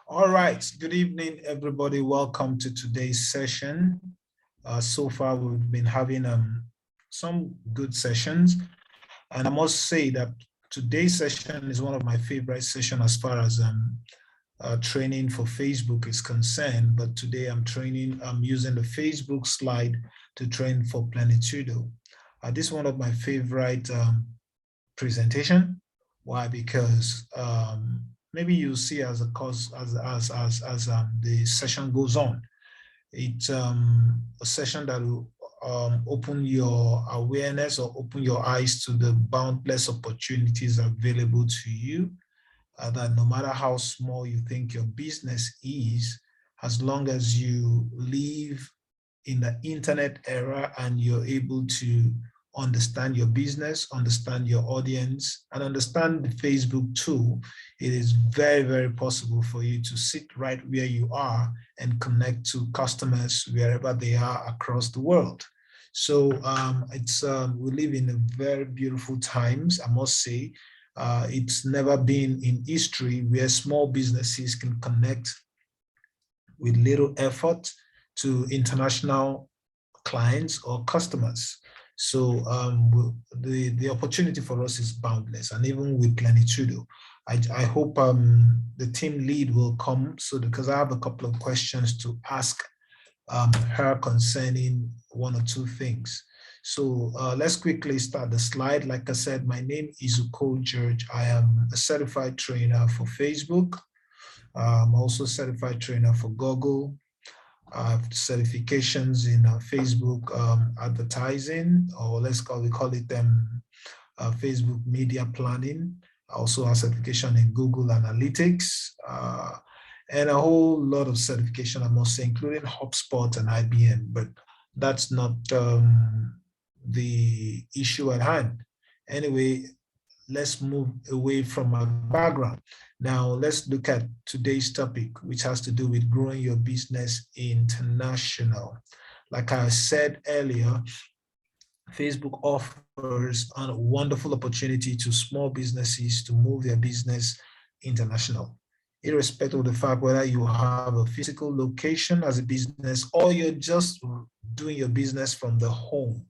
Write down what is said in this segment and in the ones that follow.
All right. Good evening, everybody. Welcome to today's session. So far, we've been having some good sessions. And I must say that today's session is one of my favorite sessions as far as training for Facebook is concerned. But today I'm using the Facebook slide to train for Plenitudo. This is one of my favorite presentation. Why? Because maybe you'll see as a course as the session goes on. It's a session that will open your awareness or open your eyes to the boundless opportunities available to you. That no matter how small you think your business is, as long as you live in the internet era and you're able to understand your business, understand your audience, and understand the Facebook tool, it is very, very possible for you to sit right where you are and connect to customers wherever they are across the world. So we live in a very beautiful times, I must say. It's never been in history where small businesses can connect with little effort to international clients or customers. So the opportunity for us is boundless, and even with Plenitudo, I hope the team lead will come, so because I have a couple of questions to ask her concerning one or two things. So let's quickly start the slide. Like I said, my name is Uko George. I am a certified trainer for Facebook. I'm also a certified trainer for Google. I have certifications in Facebook advertising, or we call it Facebook media planning. I also have certification in Google Analytics, and a whole lot of certification, I must say, including HubSpot and IBM, but that's not the issue at hand. Anyway, let's move away from my background. Now, let's look at today's topic, which has to do with growing your business international. Like I said earlier, Facebook offers a wonderful opportunity to small businesses to move their business international, irrespective of the fact whether you have a physical location as a business or you're just doing your business from the home.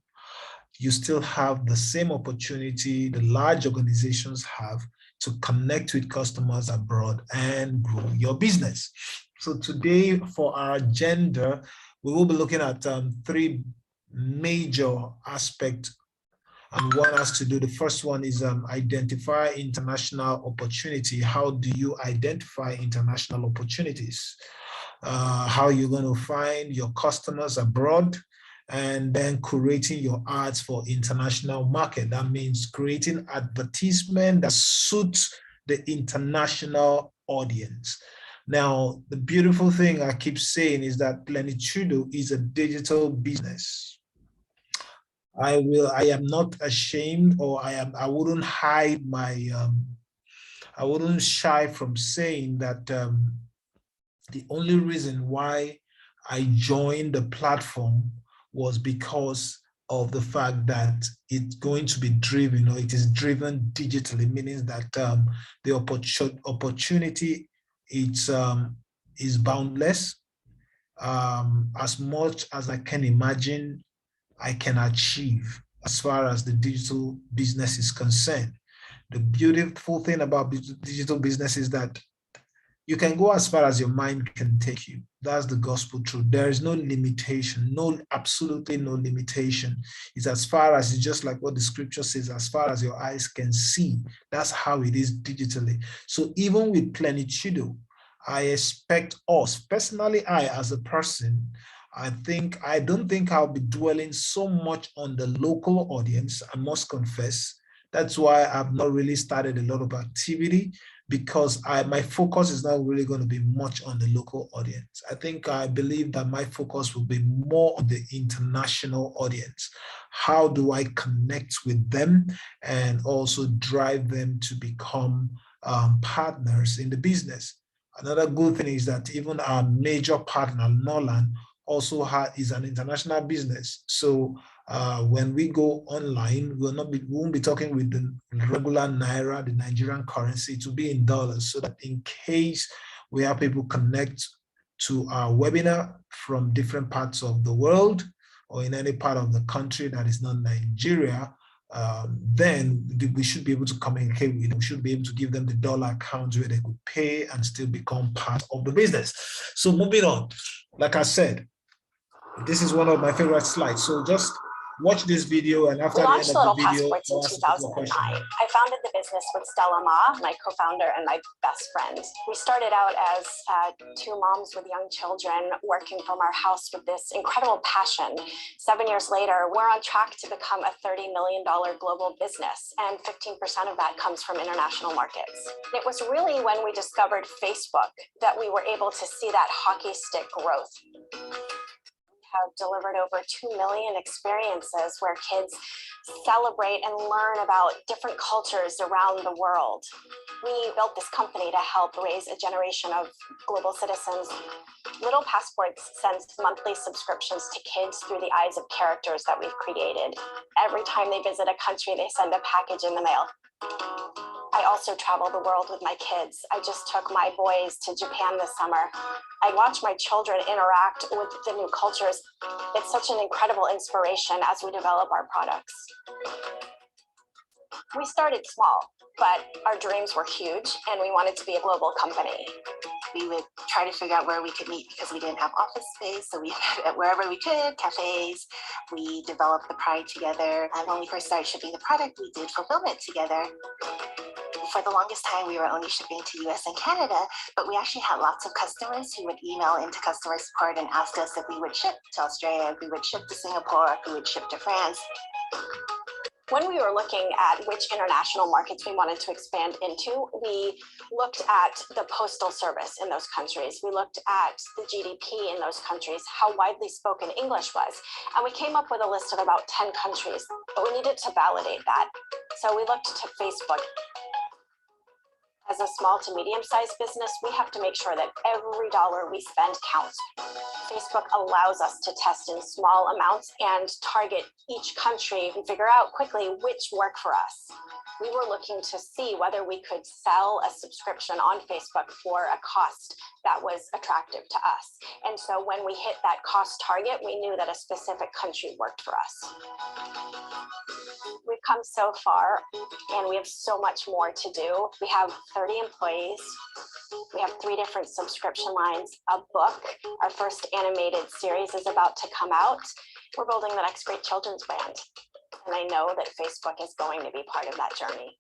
You still have the same opportunity the large organizations have to connect with customers abroad and grow your business. So today for our agenda, we will be looking at three major aspects and one has to do. The first one is identify international opportunity. How do you identify international opportunities? How you're going to find your customers abroad, and then creating your ads for international market. That means creating advertisement that suits the international audience. Now, the beautiful thing I keep saying is that Plenitudo is a digital business. I am not ashamed, or I wouldn't hide I wouldn't shy from saying that the only reason why I joined the platform was because of the fact that it's going to be driven, or it is driven digitally, meaning that the opportunity is boundless. As much as I can imagine, I can achieve as far as the digital business is concerned. The beautiful thing about digital business is that you can go as far as your mind can take you. That's the gospel truth. There is no limitation, absolutely no limitation. It's as far as, it's just like what the scripture says, as far as your eyes can see. That's how it is digitally. So even with Plenitudo, I expect us, personally, I as a person, I don't think I'll be dwelling so much on the local audience, I must confess. That's why I've not really started a lot of activity, because my focus is not really going to be much on the local audience. I believe that my focus will be more on the international audience. How do I connect with them and also drive them to become partners in the business? Another good thing is that even our major partner, Nolan, also is an international business. So when we go online, we won't be talking with the regular Naira, the Nigerian currency, to be in dollars, so that in case We have people connect to our webinar from different parts of the world or in any part of the country that is not Nigeria. Then we should be able to communicate with them. We should be able to give them the dollar accounts where they could pay and still become part of the business. So moving on, like I said, this is one of my favorite slides. So just watch this video, and after the end of the video, Little Passports in 2009. I founded the business with Stella Ma, my co-founder and my best friend. We started out as two moms with young children working from our house with this incredible passion. 7 years later, we're on track to become a $30 million global business, and 15% of that comes from international markets. It was really when we discovered Facebook that we were able to see that hockey stick growth. Have delivered over 2 million experiences where kids celebrate and learn about different cultures around the world. We built this company to help raise a generation of global citizens. Little Passports sends monthly subscriptions to kids through the eyes of characters that we've created. Every time they visit a country, they send a package in the mail. I also travel the world with my kids. I just took my boys to Japan this summer. I watch my children interact with the new cultures. It's such an incredible inspiration as we develop our products. We started small, but our dreams were huge and we wanted to be a global company. We would try to figure out where we could meet because we didn't have office space. So we met wherever we could, cafes. We developed the product together. And when we first started shipping the product, we did fulfillment together. For the longest time, we were only shipping to US and Canada, but we actually had lots of customers who would email into customer support and ask us if we would ship to Australia, if we would ship to Singapore, if we would ship to France. When we were looking at which international markets we wanted to expand into, we looked at the postal service in those countries. We looked at the GDP in those countries, how widely spoken English was. And we came up with a list of about 10 countries, but we needed to validate that. So we looked to Facebook. As a small to medium-sized business, we have to make sure that every dollar we spend counts. Facebook allows us to test in small amounts and target each country and figure out quickly which work for us. We were looking to see whether we could sell a subscription on Facebook for a cost that was attractive to us. And so when we hit that cost target, we knew that a specific country worked for us. We've come so far and we have so much more to do. We have 30 employees. We have 3 different subscription lines, a book. Our first animated series is about to come out. We're building the next great children's brand. And I know that Facebook is going to be part of that journey.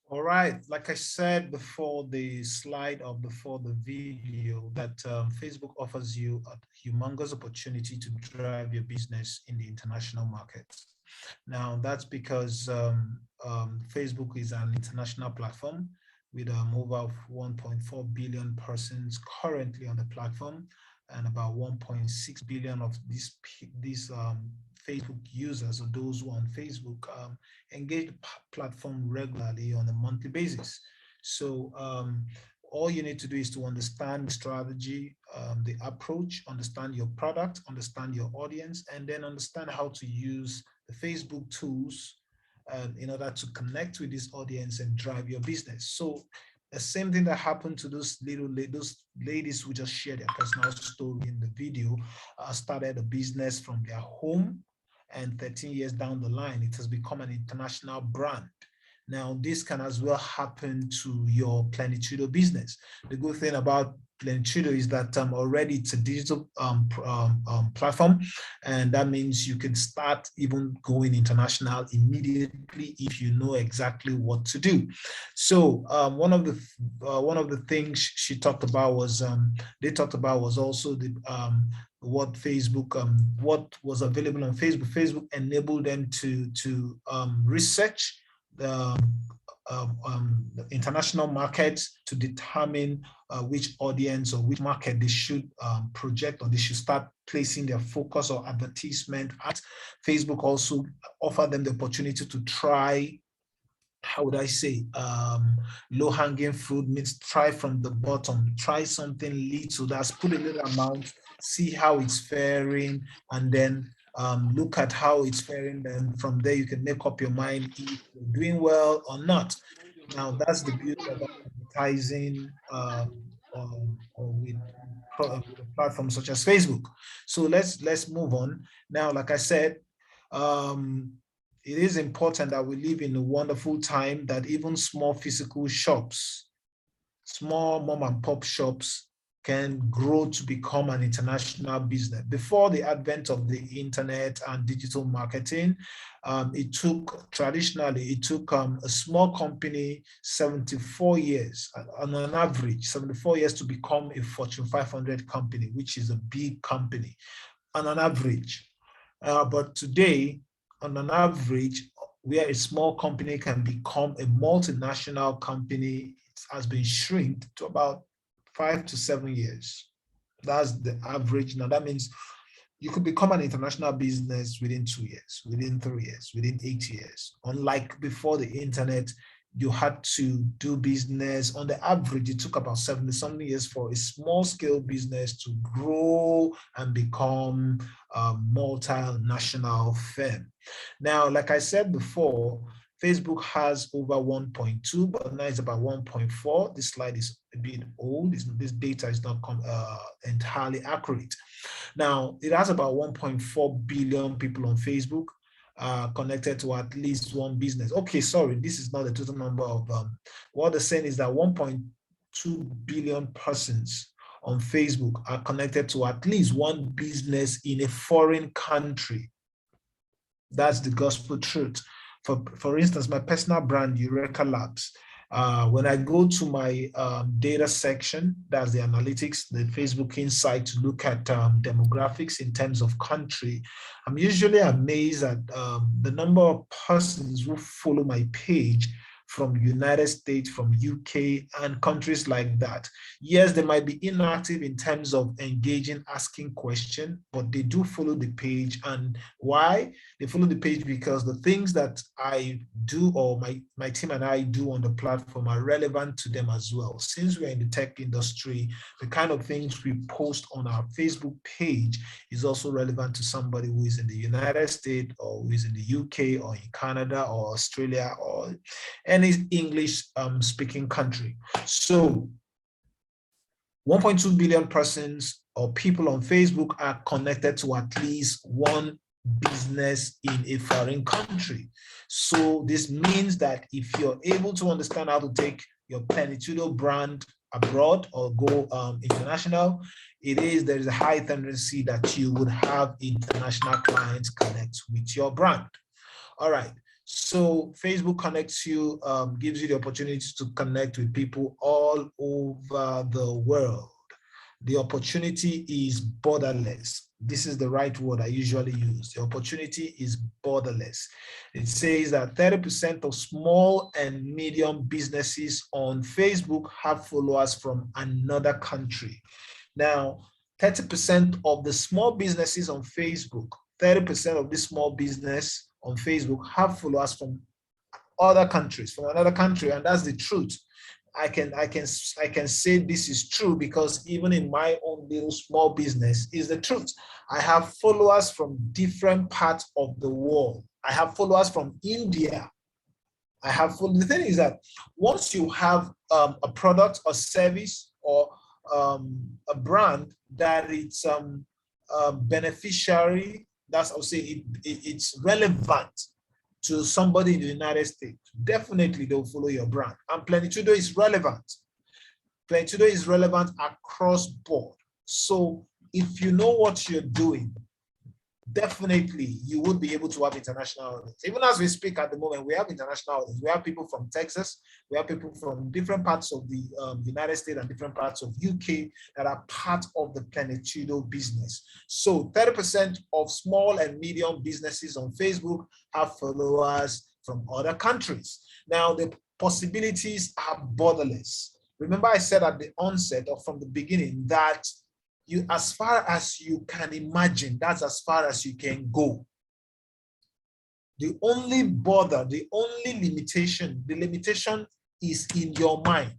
All right, like I said before the slide or before the video, that Facebook offers you a humongous opportunity to drive your business in the international markets. Now, that's because Facebook is an international platform with over 1.4 billion persons currently on the platform, and about 1.6 billion of these Facebook users, or those who are on Facebook, engage the platform regularly on a monthly basis. So all you need to do is to understand the strategy, the approach, understand your product, understand your audience, and then understand how to use the Facebook tools in order to connect with this audience and drive your business. So the same thing that happened to those ladies who just shared their personal story in the video, started a business from their home, and 13 years down the line, it has become an international brand. Now, this can as well happen to your Plenitudo business. The good thing about Plenitudo is that already it's a digital platform, and that means you can start even going international immediately if you know exactly what to do. So one of the things she talked about was also the what Facebook, what was available on Facebook. Facebook enabled them to research the international markets to determine which audience or which market they should project, or they should start placing their focus or advertisement at. Facebook also offered them the opportunity to try, how would I say, low-hanging fruit, means try from the bottom, try something little, that's put a little amount, see how it's faring, and then look at how it's faring. Then from there, you can make up your mind if you're doing well or not. Now that's the beauty of advertising or with a platform such as Facebook. So let's move on. Now, like I said, um, it is important that we live in a wonderful time that even small physical shops, small mom and pop shops can grow to become an international business. Before the advent of the internet and digital marketing, traditionally, it took a small company 74 years, on an average, 74 years to become a Fortune 500 company, which is a big company on an average. But today, on an average, where a small company can become a multinational company, it has been shrinked to about 5 to 7 years. That's the average. Now, that means you could become an international business within 2 years, within 3 years, within 8 years. Unlike before the internet, you had to do business. On the average, it took about 70 something years for a small scale business to grow and become a multinational firm. Now, like I said before, Facebook has over 1.2, but now it's about 1.4. This slide is a bit old. This data is not entirely accurate. Now, it has about 1.4 billion people on Facebook connected to at least one business. Okay, sorry, this is not the total number of, what they're saying is that 1.2 billion persons on Facebook are connected to at least one business in a foreign country. That's the gospel truth. For instance, my personal brand, Eureka Labs, when I go to my data section, that's the analytics, the Facebook insight to look at demographics in terms of country, I'm usually amazed at the number of persons who follow my page from United States, from UK, and countries like that. Yes, they might be inactive in terms of engaging, asking questions, but they do follow the page. And why? They follow the page because the things that I do or my team and I do on the platform are relevant to them as well. Since we're in the tech industry, the kind of things we post on our Facebook page is also relevant to somebody who is in the United States or who is in the UK or in Canada or Australia or any English speaking country. So 1.2 billion persons or people on Facebook are connected to at least one business in a foreign country. So this means that if you're able to understand how to take your Plenitudo brand abroad or go international, there is a high tendency that you would have international clients connect with your brand. All right. So Facebook connects you, gives you the opportunity to connect with people all over the world. The opportunity is borderless. This is the right word I usually use. The opportunity is borderless. It says that 30% of small and medium businesses on Facebook have followers from another country. Now, 30% of the small businesses on Facebook, 30% of this small business on Facebook have followers from other countries, from another country, and that's the truth. I can say this is true because even in my own little small business is the truth. I have followers from different parts of the world. I have followers from India. The thing is that once you have a product or service or a brand that it's beneficiary, that's, I'll say it's relevant to somebody in the United States, definitely they'll follow your brand. And Plenitudo is relevant. Plenitudo is relevant across board. So if you know what you're doing, definitely you would be able to have international audience. Even as we speak at the moment, we have international audience. We have people from Texas, we have people from different parts of the United States and different parts of UK that are part of the Plenitudo business. So 30% of small and medium businesses on Facebook have followers from other countries. Now, the possibilities are borderless. Remember I said at the onset or from the beginning that as far as you can imagine, that's as far as you can go. The only limitation, the limitation is in your mind.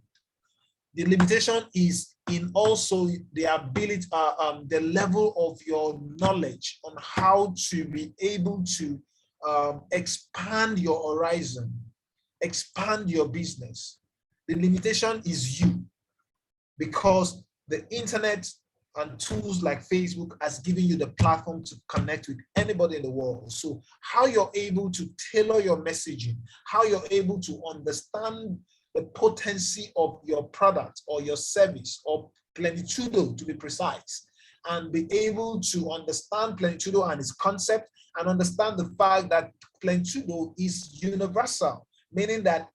The limitation is in also the ability, the level of your knowledge on how to be able to expand your horizon. expand your business. The limitation is you, because the internet and tools like Facebook has given you the platform to connect with anybody in the world. So how you're able to tailor your messaging, how you're able to understand the potency of your product or your service, or Plenitudo to be precise, and be able to understand Plenitudo and its concept, and understand the fact that Plenitudo is universal, meaning that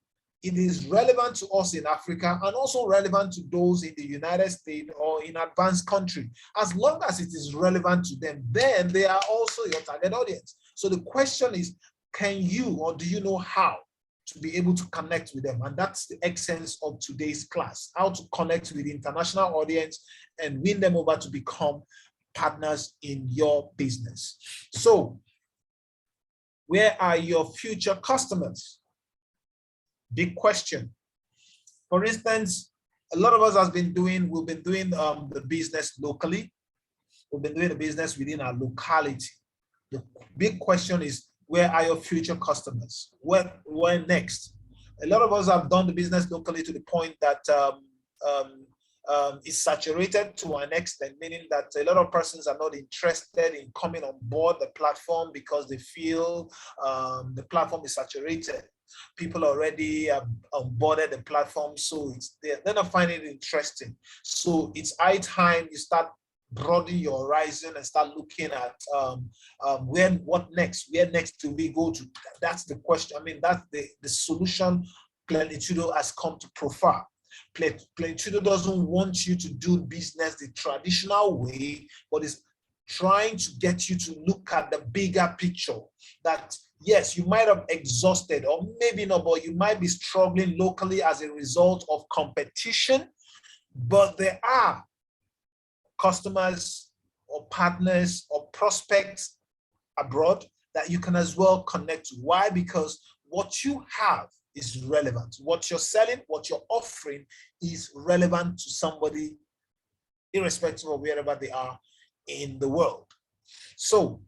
it is relevant to us in Africa and also relevant to those in the United States or in advanced country. As long as it is relevant to them, then they are also your target audience. So the question is, can you, or do you know how to be able to connect with them? And that's the essence of today's class, how to connect with the international audience and win them over to become partners in your business. So where are your future customers? Big question. For instance, a lot of us we've been doing the business locally. We've been doing the business within our locality. The big question is, where are your future customers? Where next? A lot of us have done the business locally to the point that it's saturated to an extent, meaning that a lot of persons are not interested in coming on board the platform because they feel the platform is saturated. People already have onboarded the platform, so they're not finding it interesting. So it's high time you start broadening your horizon and start looking at what next? Where next do we go to? That's the question. I mean, that's the solution Plenitudo has come to profile. Plenitudo doesn't want you to do business the traditional way, but is trying to get you to look at the bigger picture. That yes, you might have exhausted, or maybe not, but you might be struggling locally as a result of competition, but there are customers or partners or prospects abroad that you can as well connect to. Why? Because what you have is relevant. What you're selling, what you're offering is relevant to somebody, irrespective of wherever they are in the world. So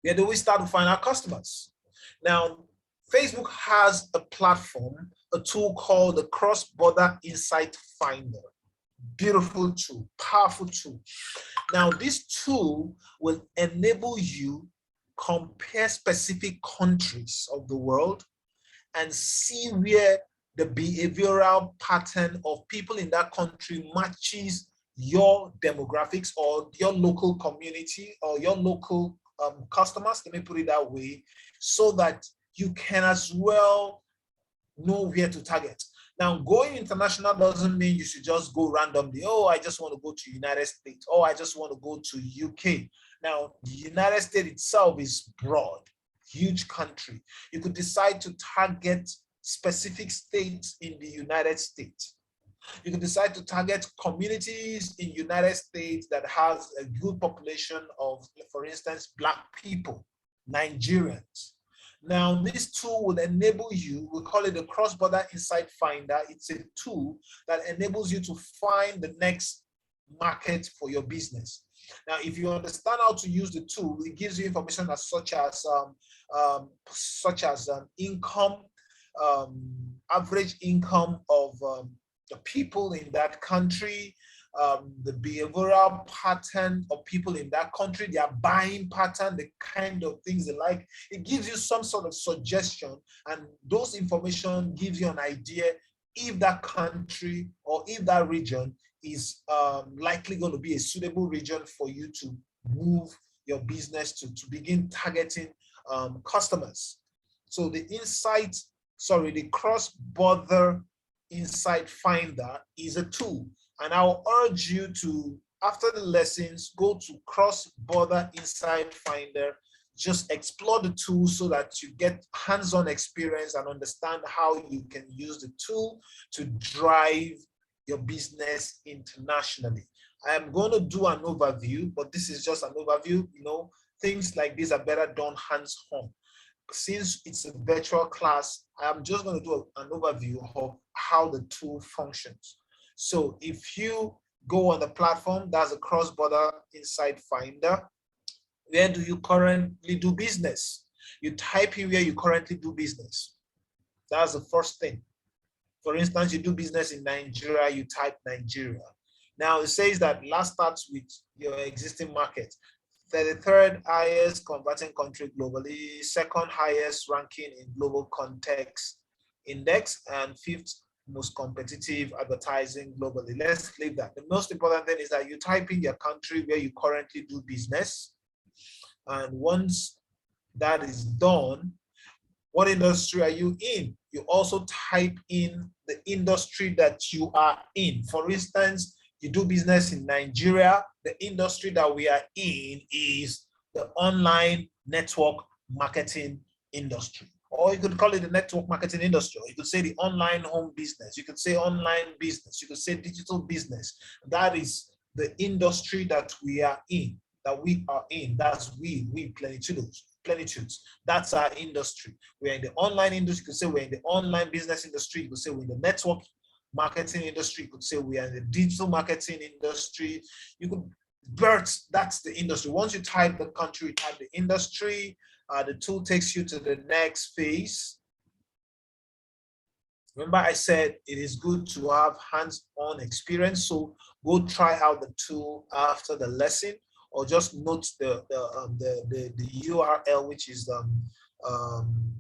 where do we start to find our customers? Now, Facebook has a platform, a tool called the Cross-Border Insight Finder. Beautiful tool, powerful tool. Now, this tool will enable you compare specific countries of the world and see where the behavioral pattern of people in that country matches your demographics or your local community or your local customers, let me put it that way, so that you can as well know where to target. Now, going international doesn't mean you should just go randomly. Oh, I just want to go to United States. Oh, I just want to go to UK. Now, the United States itself is broad, huge country. You could decide to target specific states in the United States. You can decide to target communities in United States that has a good population of, for instance, Black people, Nigerians. Now, this tool will enable you, we call it the Cross-Border Insight Finder. It's a tool that enables you to find the next market for your business. Now, if you understand how to use the tool, it gives you information such as income, average income of the people in that country, the behavioral pattern of people in that country, their buying pattern, the kind of things they like. It gives you some sort of suggestion, and those information gives you an idea if that country or if that region is likely going to be a suitable region for you to move your business to begin targeting customers. So the Cross-Border Insight Finder is a tool, and I'll urge you to, after the lessons, go to Cross-Border Insight Finder, just explore the tool so that you get hands-on experience and understand how you can use the tool to drive your business internationally. I am going to do an overview, but this is just an overview. You know, things like this are better done hands-on. Since it's a virtual class, I'm just going to do an overview of how the tool functions. So if you go on the platform, that's a Cross-Border Insight Finder. Where do you currently do business? You type in where you currently do business. That's the first thing. For instance, you do business in Nigeria, you type Nigeria. Now it says that last starts with your existing market. 33rd highest converting country globally, second highest ranking in global context index, and fifth most competitive advertising globally. Let's leave that. The most important thing is that you type in your country where you currently do business. And once that is done, what industry are you in? You also type in the industry that you are in. For instance, you do business in Nigeria. The industry that we are in is the online network marketing industry. Or you could call it the network marketing industry. Or you could say the online home business. You could say online business. You could say digital business. That is the industry that we are in, that we are in. That's we Plenitudes. That's our industry. We're in the online industry. You could say we're in the online business industry. You could say we're in the network marketing industry. You could say we are in the digital marketing industry. You could that's the industry. Once you type the country, you type the industry, the tool takes you to the next phase. Remember I said it is good to have hands-on experience, so go try out the tool after the lesson, or just note the URL, which is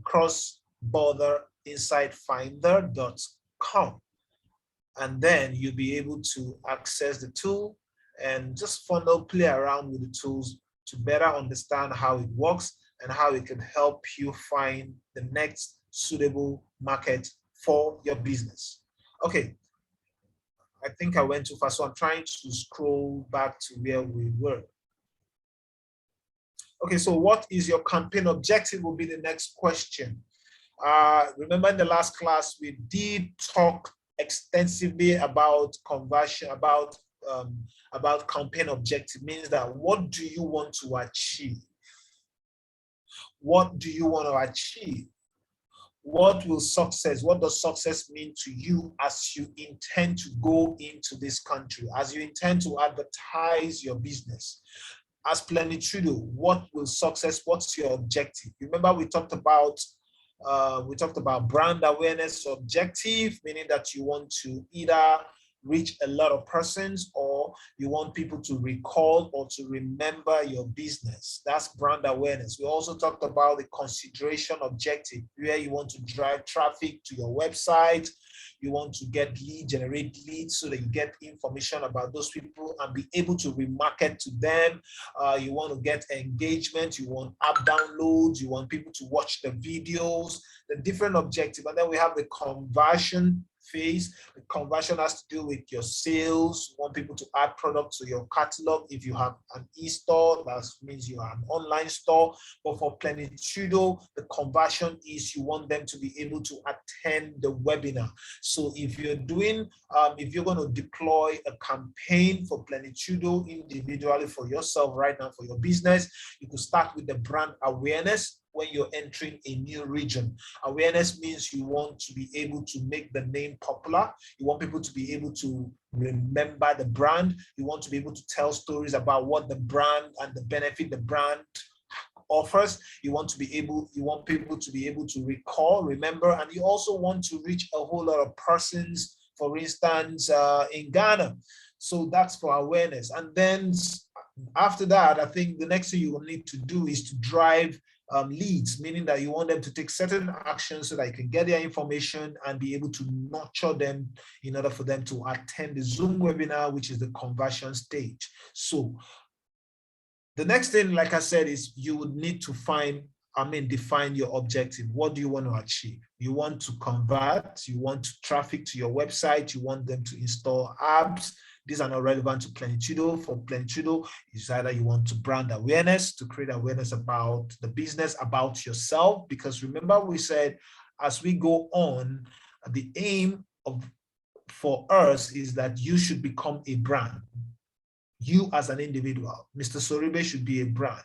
crossborderinsightfinder.com, and then you'll be able to access the tool and just play around with the tools to better understand how it works and how it can help you find the next suitable market for your business. Okay, I think I went too fast, so I'm trying to scroll back to where we were. Okay, so what is your campaign objective will be the next question. Remember in the last class, we did talk extensively about conversion, about campaign objective. Means that what do you want to achieve? What do you want to achieve? What does success mean to you as you intend to go into this country, as you intend to advertise your business? As Plenitudo, what will success, what's your objective? Remember we talked about brand awareness objective, meaning that you want to either reach a lot of persons or you want people to recall or to remember your business. That's brand awareness. We also talked about the consideration objective, where you want to drive traffic to your website. You want to generate leads so that you get information about those people and be able to remarket to them. You want to get engagement. You want app downloads. You want people to watch the videos, the different objectives. And then we have the conversion phase. The conversion has to do with your sales. You want people to add products to your catalog. If you have an e-store, that means you are an online store. But for Plenitudo, the conversion is you want them to be able to attend the webinar. So if you're doing, if you're going to deploy a campaign for Plenitudo individually for yourself right now for your business, you could start with the brand awareness. When you're entering a new region, awareness means you want to be able to make the name popular. You want people to be able to remember the brand. You want to be able to tell stories about what the brand and the benefit the brand offers. You want people to be able to recall, remember, and you also want to reach a whole lot of persons, for instance, in Ghana. So that's for awareness. And then after that, I think the next thing you will need to do is to drive leads, meaning that you want them to take certain actions so that you can get their information and be able to nurture them in order for them to attend the Zoom webinar, which is the conversion stage. So the next thing, like I said, is you would need to define your objective. What do you want to achieve? You want to convert, you want traffic to your website, you want them to install apps. These are not relevant to Plenitudo. For Plenitudo, it's either you want to brand awareness, to create awareness about the business, about yourself, because remember we said as we go on, the aim for us is that you should become a brand. You as an individual, Mr. Soribe should be a brand.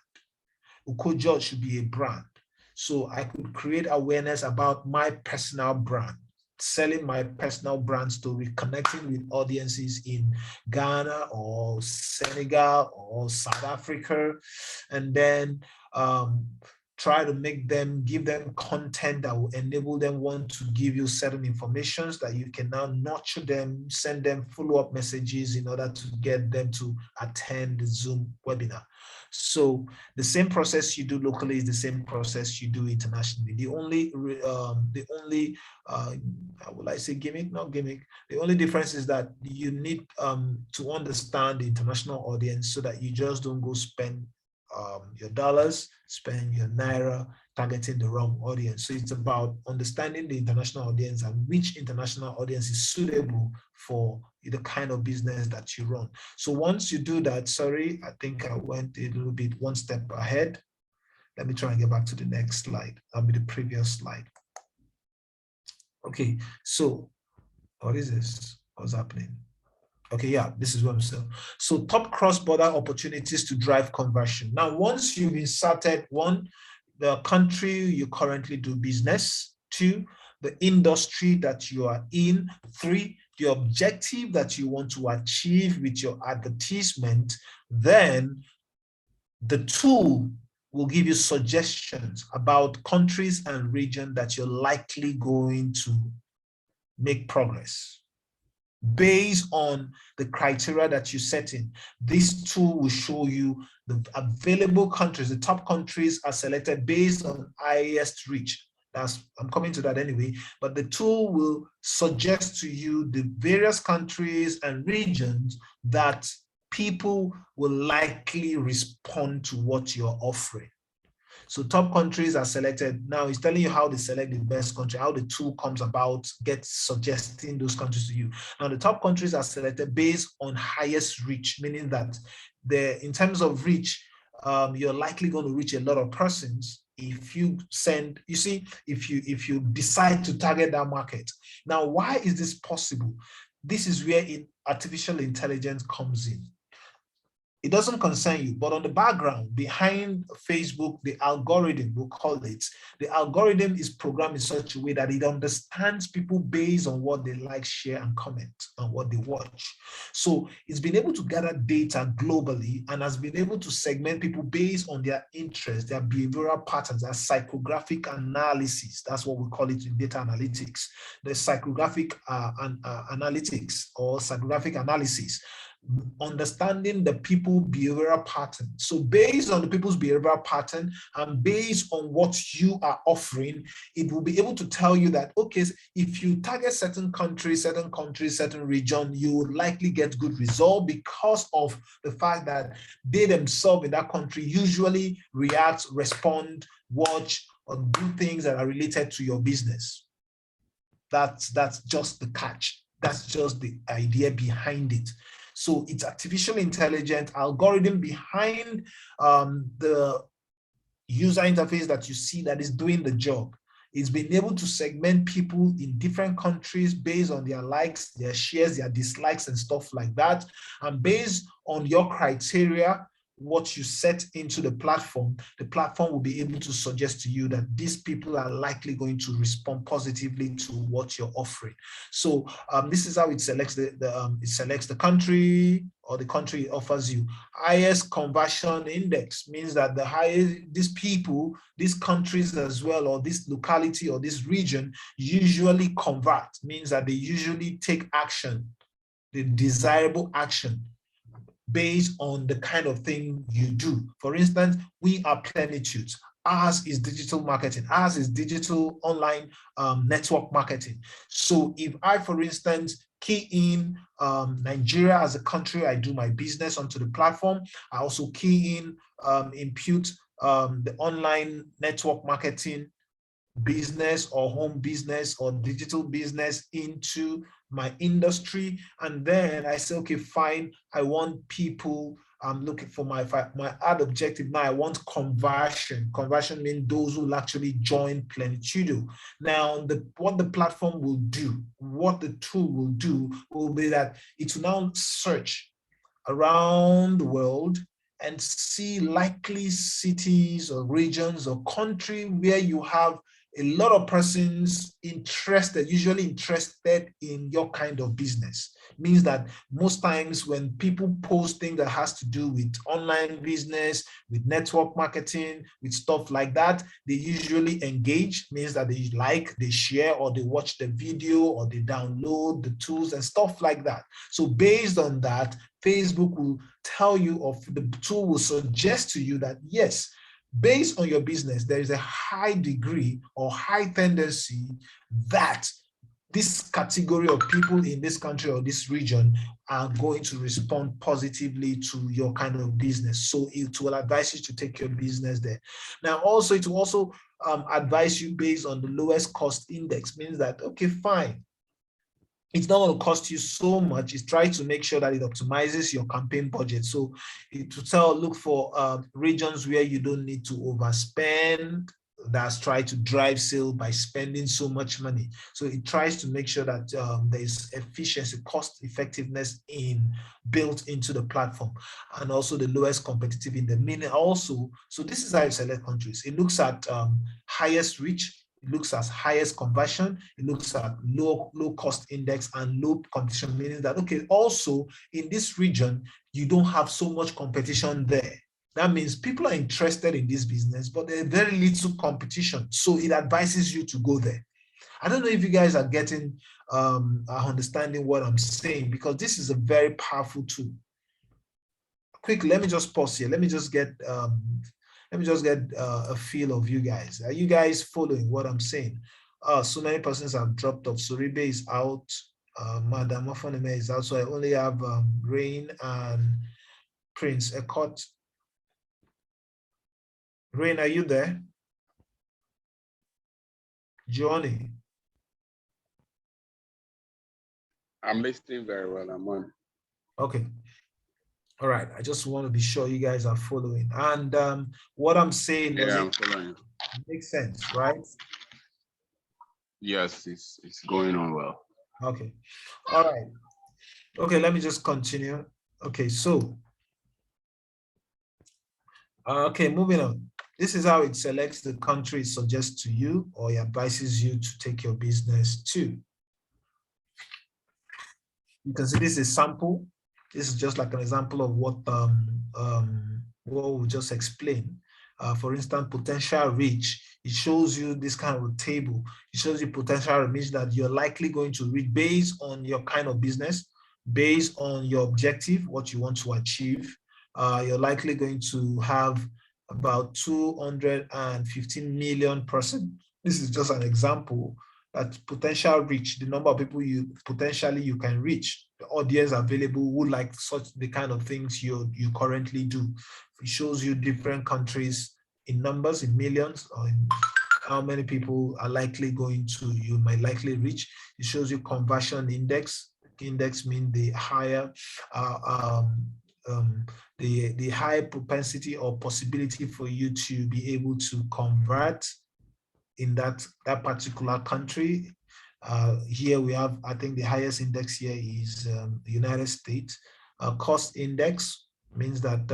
Uko George should be a brand. So I could create awareness about my personal brand, selling my personal brand story, connecting with audiences in Ghana or Senegal or South Africa, and then try to give them content that will enable them want to give you certain information that you can now nurture them, send them follow-up messages in order to get them to attend the Zoom webinar. So the same process you do locally is the same process you do internationally. The only will I say gimmick? Not gimmick. The only difference is that you need to understand the international audience so that you just don't go spend your dollars, spend your naira targeting the wrong audience. So it's about understanding the international audience and which international audience is suitable for the kind of business that you run. So once you do that, sorry, I think I went a little bit one step ahead. Let me try and get back to the next slide. That'll be the previous slide. Okay, so what is this? What's happening? Okay, yeah, this is what I'm saying. So top cross-border opportunities to drive conversion. Now, once you've inserted one, the country you currently do business, two, the industry that you are in, three, the objective that you want to achieve with your advertisement, then the tool will give you suggestions about countries and regions that you're likely going to make progress. Based on the criteria that you set in, this tool will show you the available countries. The top countries are selected based on highest reach. I'm coming to that anyway, but the tool will suggest to you the various countries and regions that people will likely respond to what you're offering. So top countries are selected. Now it's telling you how they select the best country, how the tool comes about, suggesting those countries to you. Now the top countries are selected based on highest reach, meaning that in terms of reach, you're likely going to reach a lot of persons if you if you decide to target that market. Now, why is this possible? This is where artificial intelligence comes in. It doesn't concern you, but on the background, behind Facebook, the algorithm, we'll call it, the algorithm is programmed in such a way that it understands people based on what they like, share, and comment, and what they watch. So it's been able to gather data globally and has been able to segment people based on their interests, their behavioral patterns, their psychographic analysis. That's what we call it in data analytics, the psychographic analytics or psychographic analysis. Understanding the people behavioral pattern. So based on the people's behavioral pattern and based on what you are offering, it will be able to tell you that, okay, if you target certain countries, certain region, you would likely get good result because of the fact that they themselves in that country usually react, respond, watch, or do things that are related to your business. That's just the catch. That's just the idea behind it. So it's artificial intelligence algorithm behind the user interface that you see that is doing the job. It's been able to segment people in different countries based on their likes, their shares, their dislikes, and stuff like that. And based on your criteria, what you set into the platform will be able to suggest to you that these people are likely going to respond positively to what you're offering. So this is how it selects it selects the country, or the country it offers you. Highest conversion index means that the highest, these people, these countries as well, or this locality or this region usually convert, means that they usually take action, the desirable action, based on the kind of thing you do. For instance, we are Plenitude. Ours is digital marketing. Ours is digital online network marketing. So if I, for instance, key in Nigeria as a country, I do my business onto the platform. I also key in, impute the online network marketing business or home business or digital business into my industry, and then I say, okay, fine, I want people, I'm looking for my ad objective now, I want conversion. Conversion means those who will actually join Plenitudo. Now, what the platform will do, what the tool will do, will be that it will now search around the world and see likely cities or regions or country where you have a lot of persons usually interested in your kind of business. Means that most times when people post things that has to do with online business, with network marketing, with stuff like that, they usually engage. Means that they like, they share, or they watch the video, or they download the tools and stuff like that. So based on that, Facebook will tell you, or the tool will suggest to you that yes, based on your business, there is a high degree or high tendency that this category of people in this country or this region are going to respond positively to your kind of business. So it will advise you to take your business there. Now, also, it will also advise you based on the lowest cost index. Means that, okay, fine, it's not going to cost you so much. It's trying to make sure that it optimizes your campaign budget. So it will look for regions where you don't need to overspend. That's try to drive sale by spending so much money. So it tries to make sure that there's efficiency, cost effectiveness built into the platform, and also the lowest competitive in the meaning also. So this is how you select countries. It looks at highest reach. It looks at highest conversion. It looks at low cost index and low competition, meaning that, okay, also in this region, you don't have so much competition there. That means people are interested in this business, but there's very little competition. So it advises you to go there. I don't know if you guys are getting, are understanding what I'm saying, because this is a very powerful tool. Quick, let me just pause here. Let me just get a feel of you guys. Are you guys following what I'm saying? So many persons have dropped off. Suribe is out. Madam Ofoneme is out. So I only have Rain and Prince Ekot. Rain, are you there? Johnny. I'm listening very well. I'm on. Okay. All right. I just want to be sure you guys are following. And what I'm saying, I'm following. Makes sense, right? Yes, it's going on well. Okay. All right. Okay, let me just continue. Okay, so okay, moving on. This is how it selects the country it suggests to you, or it advises you to take your business to. You can see this is a sample. This is just like an example of what we just explained. For instance, potential reach. It shows you this kind of a table. It shows you potential reach that you're likely going to reach based on your kind of business, based on your objective, what you want to achieve. You're likely going to have about 215 million person. This is just an example. That potential reach, the number of people you can reach, the audience available who like such the kind of things you currently do. It shows you different countries in numbers, in millions, or in how many people are likely you might likely reach. It shows you conversion index. Index means the higher the high propensity or possibility for you to be able to convert in that particular country. Here we have, I think the highest index here is the United States. Cost index means that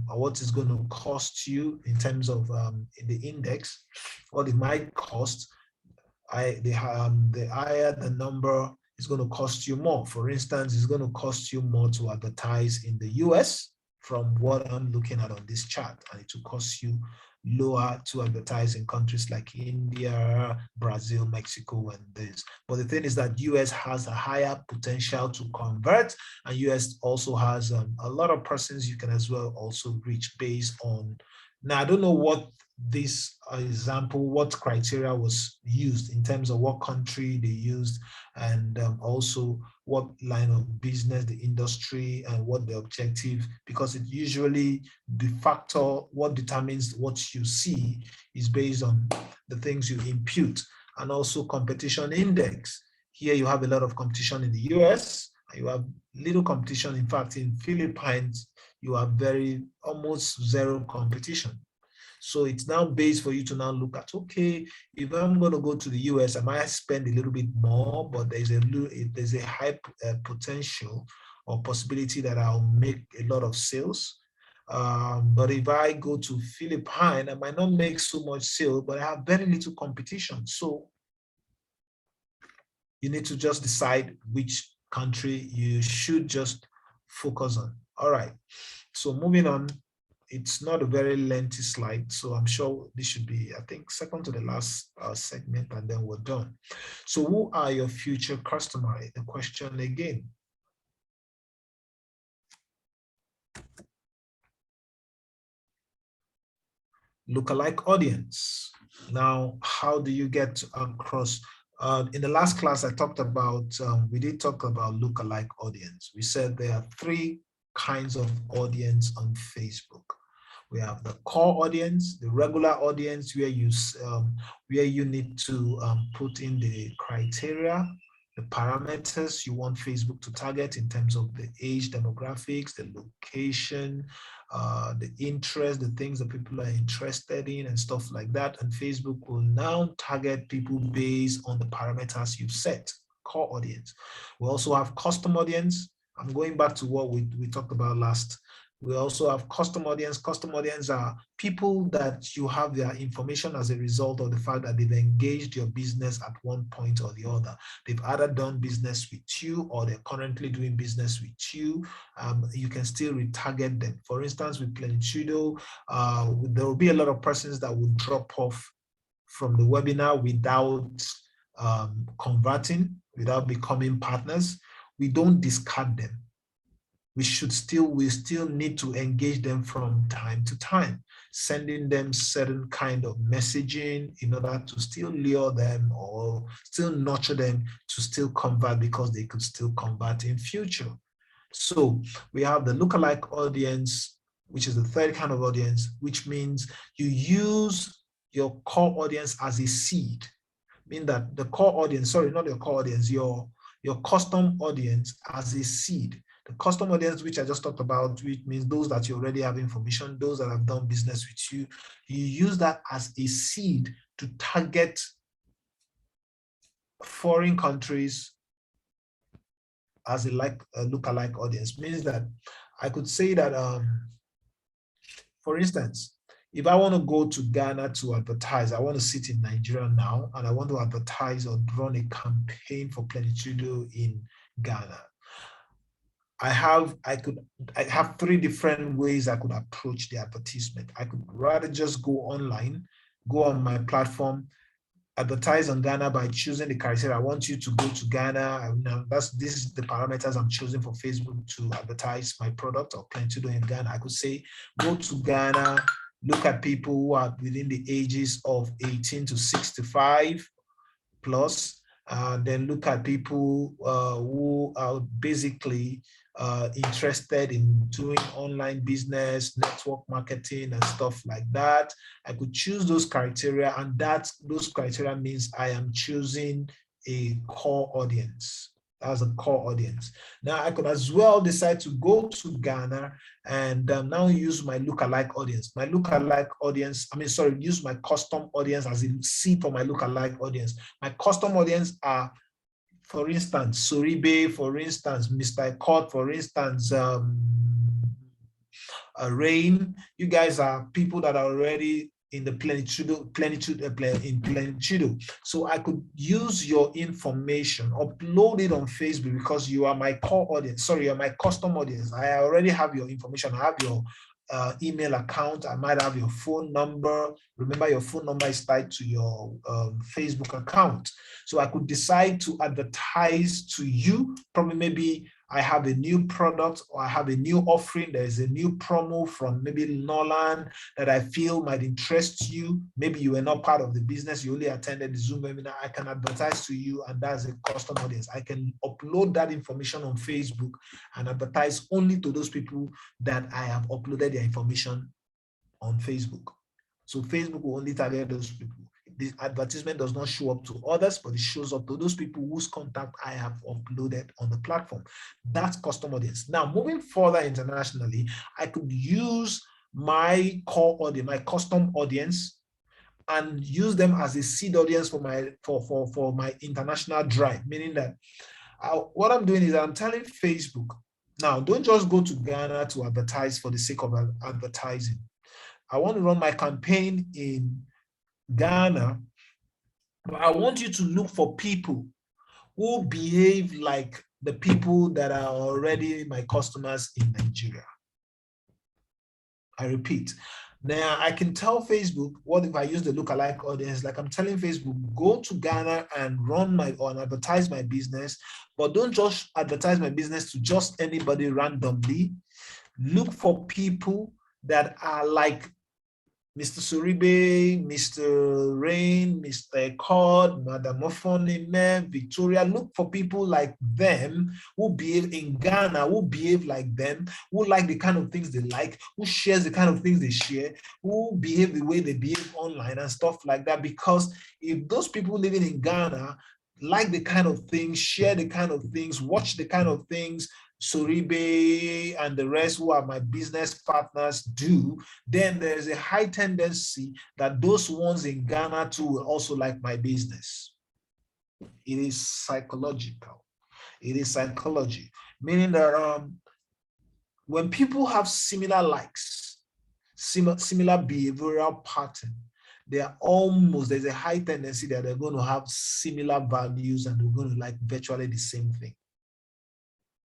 what is going to cost you in terms of in the index, what it might cost. The higher the number is going to cost you more. For instance, it's going to cost you more to advertise in the US from what I'm looking at on this chart, and it will cost you lower to advertise in countries like India, Brazil, Mexico, and this. But the thing is that US has a higher potential to convert, and US also has a lot of persons you can as well also reach based on. Now, I don't know what this example, what criteria was used in terms of what country they used, and also what line of business, the industry, and what the objective, because it usually the factor, what determines what you see is based on the things you impute, and also competition index. Here you have a lot of competition in the US, and you have little competition. In fact, in Philippines, you have almost zero competition. So it's now based for you to now look at, okay, if I'm going to go to the US, I might spend a little bit more, but there's a high potential or possibility that I'll make a lot of sales. But if I go to Philippines, I might not make so much sale, but I have very little competition. So you need to just decide which country you should just focus on. All right. So moving on, it's not a very lengthy slide, so I'm sure this should be, I think, second to the last segment, and then we're done. So who are your future customers? The question again. Lookalike audience. Now, how do you get across? In the last class, I talked about, we did talk about lookalike audience. We said there are three kinds of audience on Facebook. We have the core audience, the regular audience, where you need to put in the criteria, the parameters you want Facebook to target in terms of the age demographics, the location, the interest, the things that people are interested in and stuff like that. And Facebook will now target people based on the parameters you've set, core audience. We also have custom audience. I'm going back to what we talked about last. We also have custom audience. Custom audience are people that you have their information as a result of the fact that they've engaged your business at one point or the other. They've either done business with you or they're currently doing business with you. You can still retarget them. For instance, with Plenitudo, there will be a lot of persons that will drop off from the webinar without converting, without becoming partners. We don't discard them. We still need to engage them from time to time, sending them certain kind of messaging in order to still lure them or still nurture them to still convert, because they could still convert in future. So we have the lookalike audience, which is the third kind of audience, which means you use your core audience as a seed. Mean that the core audience, sorry, not your core audience, your custom audience as a seed. The custom audience, which I just talked about, which means those that you already have information, those that have done business with you, you use that as a seed to target foreign countries as a lookalike audience. Means that I could say that, for instance, if I want to go to Ghana to advertise, I want to sit in Nigeria now, and I want to advertise or run a campaign for Plenitudo in Ghana. I have three different ways I could approach the advertisement. I could rather just go online, go on my platform, advertise on Ghana by choosing the criteria. I want you to go to Ghana. This is the parameters I'm choosing for Facebook to advertise my product or Plenitudo in Ghana. I could say, go to Ghana, look at people who are within the ages of 18 to 65 plus, then look at people who are basically interested in doing online business, network marketing, and stuff like that. I could choose those criteria, and those criteria means I am choosing a core audience. As a core audience. Now I could as well decide to go to Ghana and now use my lookalike audience. My lookalike audience, use my custom audience as a seed for my lookalike audience. My custom audience are, for instance, Soribe, for instance, Mr. Ecott, for instance, Rain. You guys are people that are already in the Plenitudo. So I could use your information, upload it on Facebook, because you are my core audience. Sorry, you're my custom audience. I already have your information. I have your email account. I might have your phone number. Remember, your phone number is tied to your Facebook account. So I could decide to advertise to you. Probably maybe I have a new product or I have a new offering. There is a new promo from maybe Nolan that I feel might interest you. Maybe you were not part of the business. You only attended the Zoom webinar. I can advertise to you, and that's a custom audience. I can upload that information on Facebook and advertise only to those people that I have uploaded their information on Facebook. So Facebook will only target those people. The advertisement does not show up to others, but it shows up to those people whose contact I have uploaded on the platform. That's custom audience. Now, moving further internationally, I could use my core audience, my custom audience, and use them as a seed audience for my international drive. Meaning that what I'm doing is I'm telling Facebook, Now, don't just go to Ghana to advertise for the sake of advertising. I want to run my campaign in Ghana, but I want you to look for people who behave like the people that are already my customers in Nigeria. I repeat. Now, I can tell Facebook, what if I use the lookalike audience? Like I'm telling Facebook, go to Ghana and advertise my business, but don't just advertise my business to just anybody randomly. Look for people that are like Mr. Suribe, Mr. Rain, Mr. Eccord, Madam Ofonime, Victoria. Look for people like them who behave in Ghana, who behave like them, who like the kind of things they like, who shares the kind of things they share, who behave the way they behave online and stuff like that. Because if those people living in Ghana like the kind of things, share the kind of things, watch the kind of things Suribe and the rest who are my business partners do, then there's a high tendency that those ones in Ghana too will also like my business. It is psychological. It is psychology, meaning that when people have similar likes, similar behavioral pattern, there's a high tendency that they're going to have similar values and they're going to like virtually the same thing.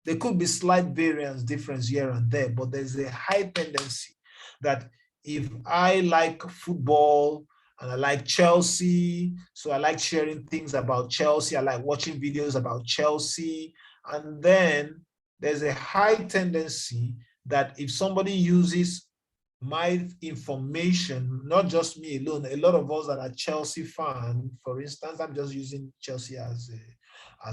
There could be slight difference here and there, but there's a high tendency that if I like football and I like Chelsea, so I like sharing things about Chelsea, I like watching videos about Chelsea, and then there's a high tendency that if somebody uses my information, not just me alone, a lot of us that are Chelsea fans, for instance, I'm just using Chelsea as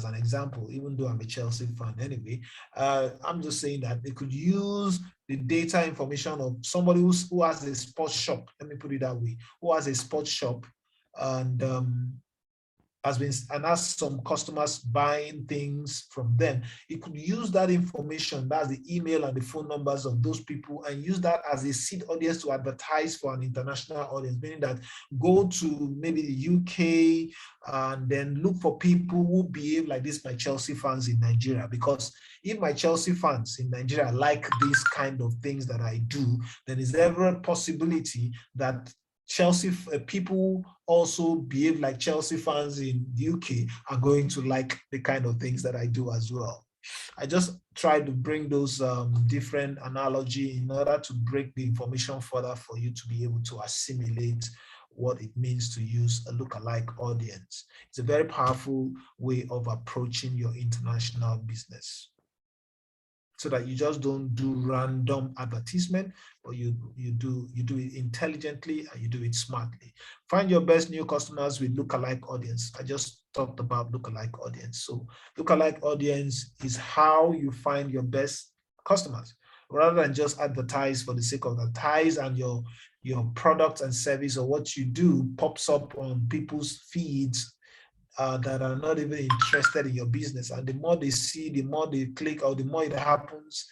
an example, even though I'm a Chelsea fan anyway. I'm just saying that they could use the data information of somebody who has a sports shop, let me put it that way, who has a sports shop and has some customers buying things from them. It could use that information, that's the email and the phone numbers of those people, and use that as a seed audience to advertise for an international audience, meaning that go to maybe the UK and then look for people who behave like this, my Chelsea fans in Nigeria. Because if my Chelsea fans in Nigeria like these kind of things that I do, then is there a possibility that Chelsea people also behave like Chelsea fans in the UK are going to like the kind of things that I do as well. I just try to bring those different analogy in order to break the information further for you to be able to assimilate what it means to use a lookalike audience. It's a very powerful way of approaching your international business, so that you just don't do random advertisement, but you do it intelligently and you do it smartly. Find your best new customers with lookalike audience. I just talked about lookalike audience. So lookalike audience is how you find your best customers, rather than just advertise for the sake of advertise and your product and service or what you do pops up on people's feeds that are not even interested in your business. And the more they see, the more they click, or the more it happens,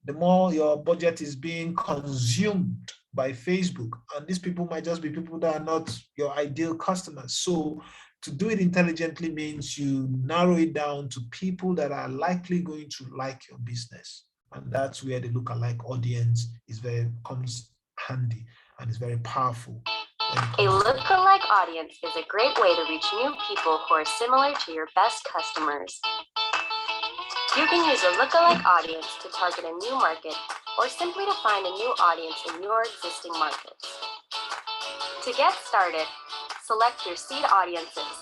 the more your budget is being consumed by Facebook. And these people might just be people that are not your ideal customers. So to do it intelligently means you narrow it down to people that are likely going to like your business. And that's where the lookalike audience comes handy and is very powerful. A lookalike audience is a great way to reach new people who are similar to your best customers. You can use a lookalike audience to target a new market or simply to find a new audience in your existing markets. To get started, select your seed audiences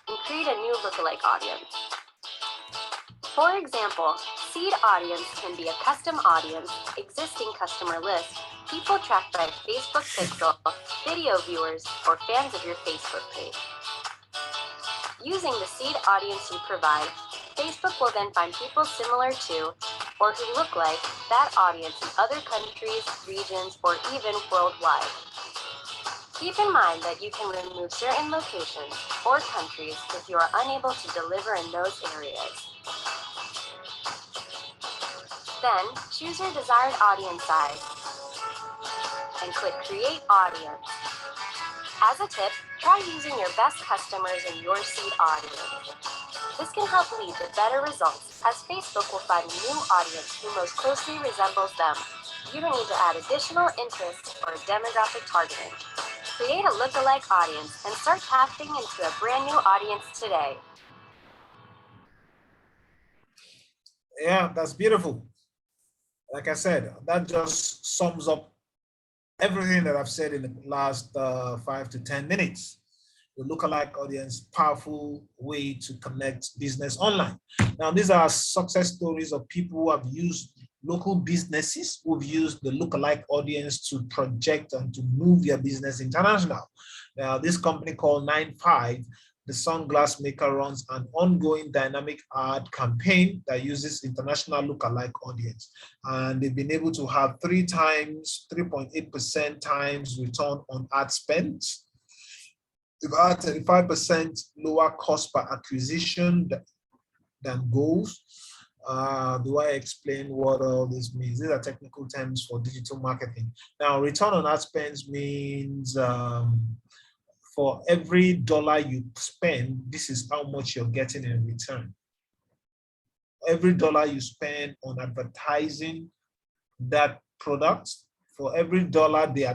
and create a new lookalike audience. For example, seed audience can be a custom audience, existing customer list, people tracked by Facebook pixel, video viewers, or fans of your Facebook page. Using the seed audience you provide, Facebook will then find people similar to or who look like that audience in other countries, regions, or even worldwide. Keep in mind that you can remove certain locations or countries if you are unable to deliver in those areas. Then, choose your desired audience size and click Create Audience. As a tip, try using your best customers in your seed audience. This can help lead to better results, as Facebook will find a new audience who most closely resembles them. You don't need to add additional interest or demographic targeting. Create a lookalike audience and start tapping into a brand new audience today. Yeah, that's beautiful. Like I said, that just sums up everything that I've said in the last 5 to 10 minutes. The lookalike audience, powerful way to connect business online. Now, these are success stories of people who have used local businesses who've used the lookalike audience to project and to move their business international. Now, this company called 95, the sunglass maker, runs an ongoing dynamic ad campaign that uses international lookalike audience. And they've been able to have 3.8% times return on ad spend. They've had 35% lower cost per acquisition than goals. Do I explain what all this means? These are technical terms for digital marketing. Now, return on ad spend means for every dollar you spend, this is how much you're getting in return. Every dollar you spend on advertising that product, for every dollar they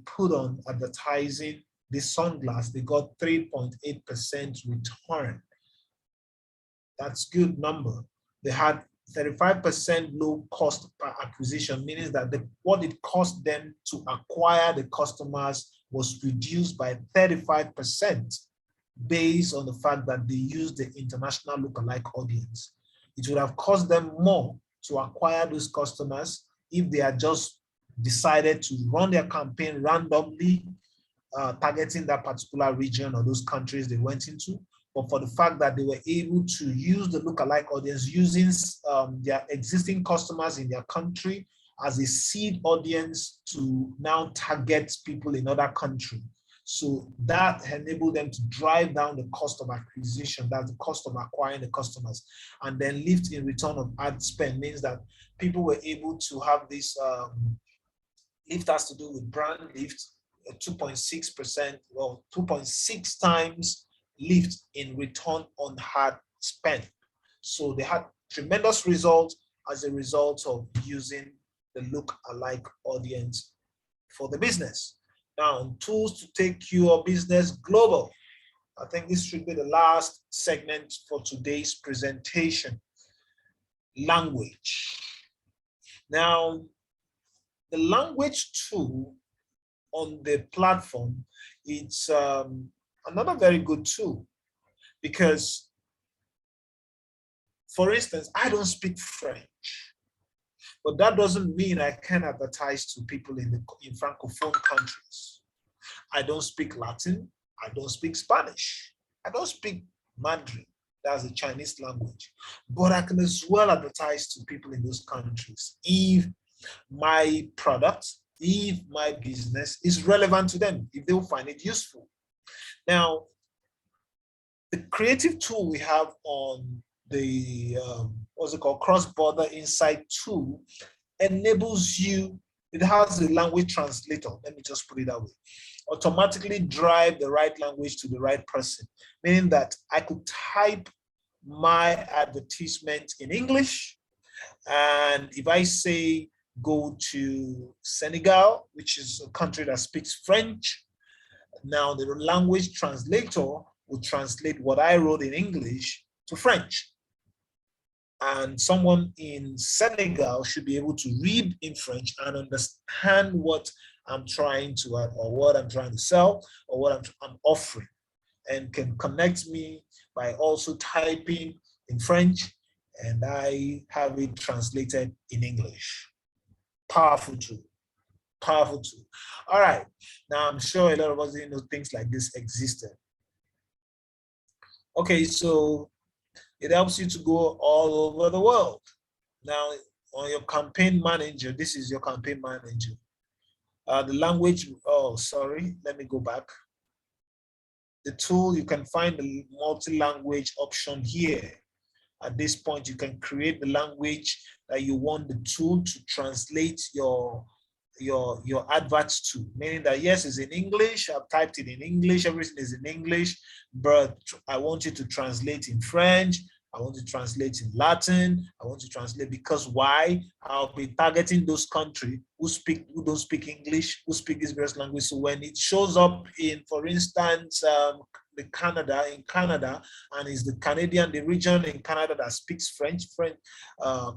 put on advertising this sunglass, they got 3.8% return. That's good number. They had 35% low cost per acquisition, meaning that what it cost them to acquire the customers was reduced by 35% based on the fact that they used the international lookalike audience. It would have cost them more to acquire those customers if they had just decided to run their campaign randomly, targeting that particular region or those countries they went into. But for the fact that they were able to use the lookalike audience using their existing customers in their country as a seed audience to now target people in other countries. So that enabled them to drive down the cost of acquisition, that's the cost of acquiring the customers, and then lift in return of ad spend means that people were able to have this lift has to do with brand lift, 2.6%, well, 2.6 times lift in return on ad spend. So they had tremendous results as a result of using the look-alike audience for the business. Now, tools to take your business global. I think this should be the last segment for today's presentation. Language. Now, the language tool on the platform, it's another very good tool because, for instance, I don't speak French, but that doesn't mean I can advertise to people in Francophone countries. I don't speak Latin. I don't speak Spanish. I don't speak Mandarin. That's the Chinese language. But I can as well advertise to people in those countries if my product, if my business is relevant to them, if they'll find it useful. Now, the creative tool we have on the, what's it called, cross-border insight tool enables you, it has a language translator, let me just put it that way, automatically drive the right language to the right person, meaning that I could type my advertisement in English, and if I say go to Senegal, which is a country that speaks French, now the language translator will translate what I wrote in English to French. And someone in Senegal should be able to read in French and understand what I'm trying to add, or what I'm trying to sell, or what I'm offering, and can connect me by also typing in French, and I have it translated in English. Powerful tool, powerful tool. All right, now I'm sure a lot of us didn't know things like this existed. Okay, so it helps you to go all over the world. Now, on your campaign manager, this is your campaign manager. The language, oh, sorry, let me go back. The tool, you can find the multi-language option here. At this point, you can create the language that you want the tool to translate your your adverts to, meaning that yes, it's in English, I've typed it in English, everything is in English, but I want you to translate in French, I want to translate in Latin, I want to translate, because why? I'll be targeting those countries who don't speak English, who speak this various language. So when it shows up in, for instance, in Canada, and is the Canadian, the region in Canada that speaks French.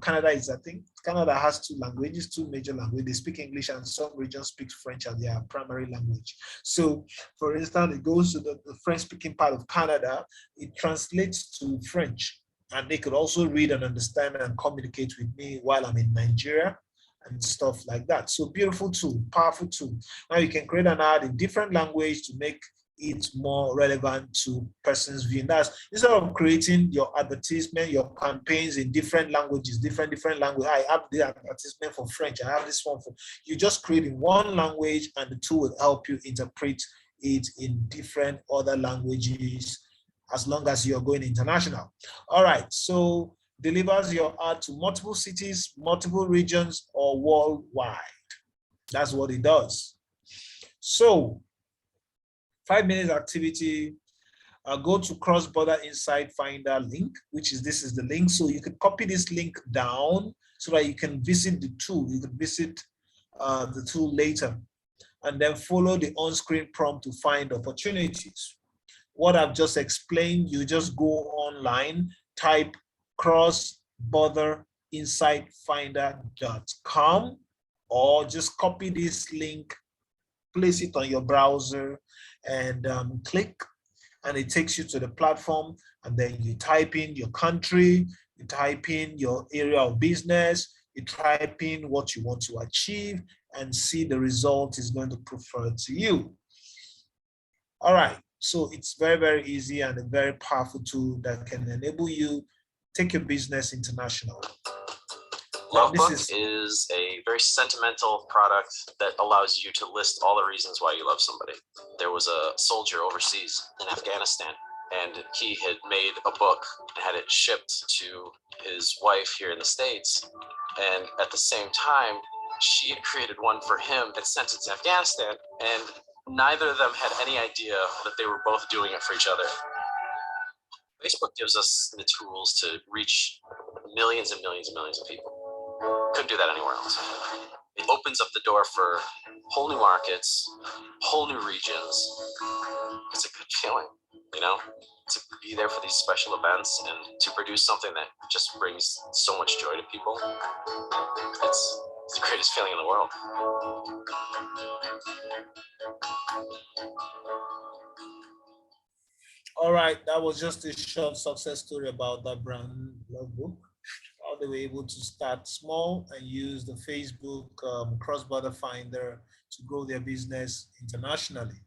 Canada is, I think, Canada has two languages, two major languages. They speak English, and some regions speak French as their primary language. So, for instance, it goes to the French-speaking part of Canada, it translates to French, and they could also read and understand and communicate with me while I'm in Nigeria and stuff like that. So beautiful tool, powerful tool. Now you can create an ad in different language to make it more relevant to person's view. That's instead of creating your advertisement, your campaigns in different languages, different language. I have the advertisement for French. I have this one for you. Just create in one language, and the tool will help you interpret it in different other languages, as long as you're going international. All right. So delivers your ad to multiple cities, multiple regions, or worldwide. That's what it does. So 5 minutes activity, go to cross-border insight finder link, which is, this is the link. So you can copy this link down so that you can visit the tool. You can visit the tool later, and then follow the on-screen prompt to find opportunities. What I've just explained, you just go online, type crossborderinsightfinder.com, or just copy this link, place it on your browser, and click, and it takes you to the platform. And then you type in your country, you type in your area of business, you type in what you want to achieve, and see the result is going to prefer to you. All right, so it's very, very easy and a very powerful tool that can enable you take your business international. Lovebook is a very sentimental product that allows you to list all the reasons why you love somebody. There was a soldier overseas in Afghanistan, and he had made a book and had it shipped to his wife here in the States. And at the same time, she had created one for him and sent it to Afghanistan. And neither of them had any idea that they were both doing it for each other. Facebook gives us the tools to reach millions and millions and millions of people. Couldn't do that anywhere else. It opens up the door for whole new markets, whole new regions. It's a good feeling, you know, to be there for these special events and to produce something that just brings so much joy to people. It's the greatest feeling in the world. All right, that was just a short success story about that brand Lovebook. How they were able to start small and use the Facebook cross-border finder to grow their business internationally.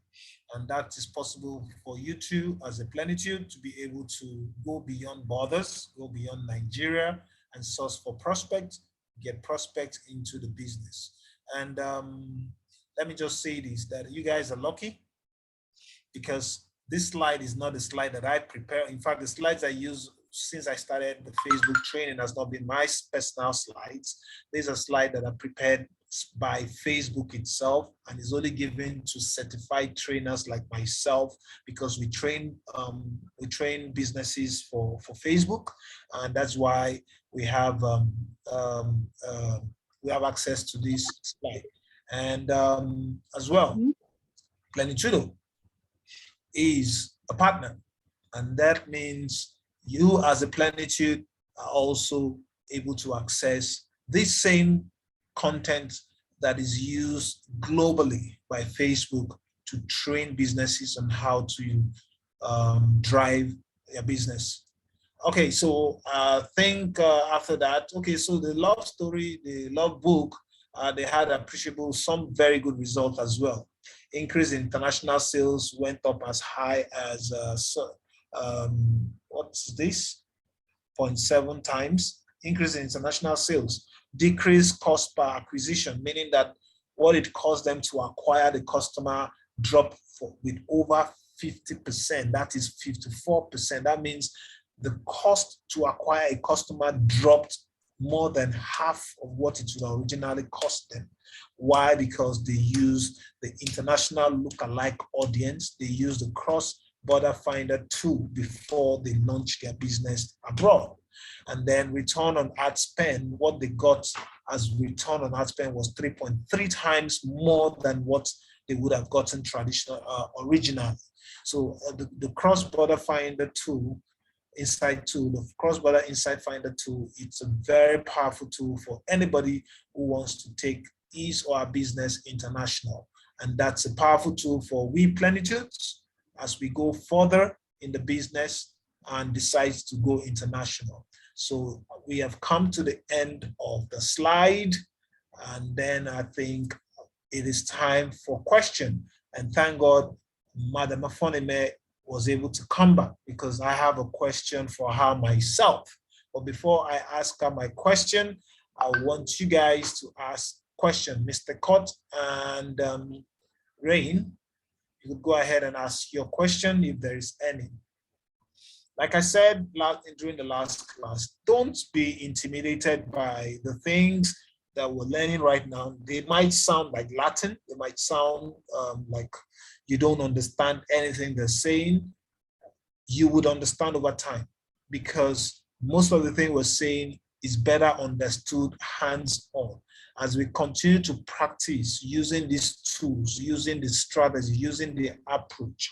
And that is possible for you too, as a Plenitude, to be able to go beyond borders, go beyond Nigeria, and source for prospects, get prospects into the business. And let me just say this, that you guys are lucky, because this slide is not a slide that I prepare. In fact, the slides I use since I started the Facebook training has not been my personal slides. There's a slide that I prepared by Facebook itself, and is only given to certified trainers like myself, because we train businesses for Facebook, and that's why we have access to this slide. And as well, Plenitudo is a partner, and that means you as a Plenitude are also able to access this same content that is used globally by Facebook to train businesses on how to drive their business. Okay, so I think after that, okay, so the love story, the love book, they had appreciable, some very good results as well. Increase in international sales went up as high as, what's this? 0.7 times. Increase in international sales. Decrease cost per acquisition, meaning that what it costs them to acquire the customer dropped with over 50%. That is 54%. That means the cost to acquire a customer dropped more than half of what it would originally cost them. Why? Because they use the international lookalike audience. They use the cross-border finder tool before they launch their business abroad. And then return on ad spend, what they got as return on ad spend was 3.3 times more than what they would have gotten originally. So the cross-border finder tool, the cross-border insight finder tool, it's a very powerful tool for anybody who wants to take his or her business international. And that's a powerful tool for we plenitudes as we go further in the business and decide to go international. So we have come to the end of the slide, and then I think it is time for question. And thank God, Madam Afonime was able to come back because I have a question for her myself. But before I ask her my question, I want you guys to ask question. Mr. Cott and Rain, you could go ahead and ask your question if there is any. Like I said during the last class, don't be intimidated by the things that we're learning right now. They might sound like Latin. They might sound like you don't understand anything they're saying. You would understand over time because most of the thing we're saying is better understood hands-on. As we continue to practice using these tools, using the strategy, using the approach,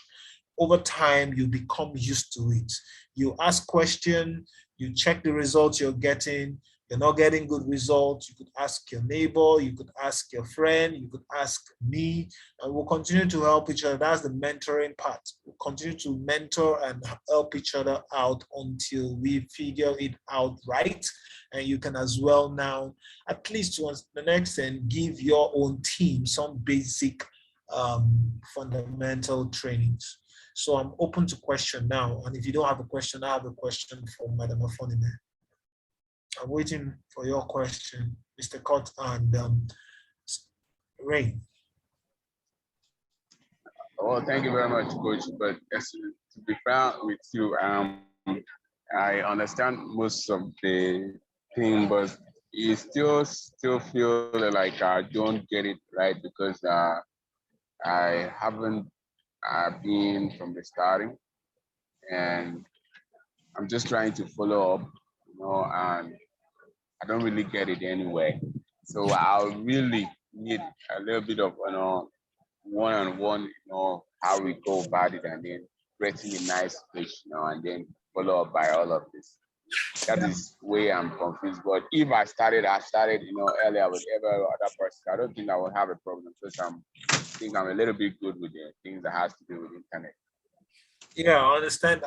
over time, you become used to it. You ask questions, you check the results you're getting. You're not getting good results. You could ask your neighbor, you could ask your friend, you could ask me, and we'll continue to help each other. That's the mentoring part. We'll continue to mentor and help each other out until we figure it out right. And you can as well now, at least to the next end, give your own team some basic fundamental trainings. So I'm open to question now. And if you don't have a question, I have a question for Madam Afonime. I'm waiting for your question, Mr. Cott and Ray. Oh, thank you very much, Coach. But to be frank with you, I understand most of the thing, but you still feel like I don't get it right because I haven't been from the starting, and I'm just trying to follow up, and I don't really get it anyway. So I really need a little bit of, one-on-one, how we go about it, and then creating a nice place, and then follow up by all of this. That is where I'm confused. But if I started, earlier with every other person, I don't think I will have a problem because I think I'm a little bit good with the things that has to do with internet. Yeah, I understand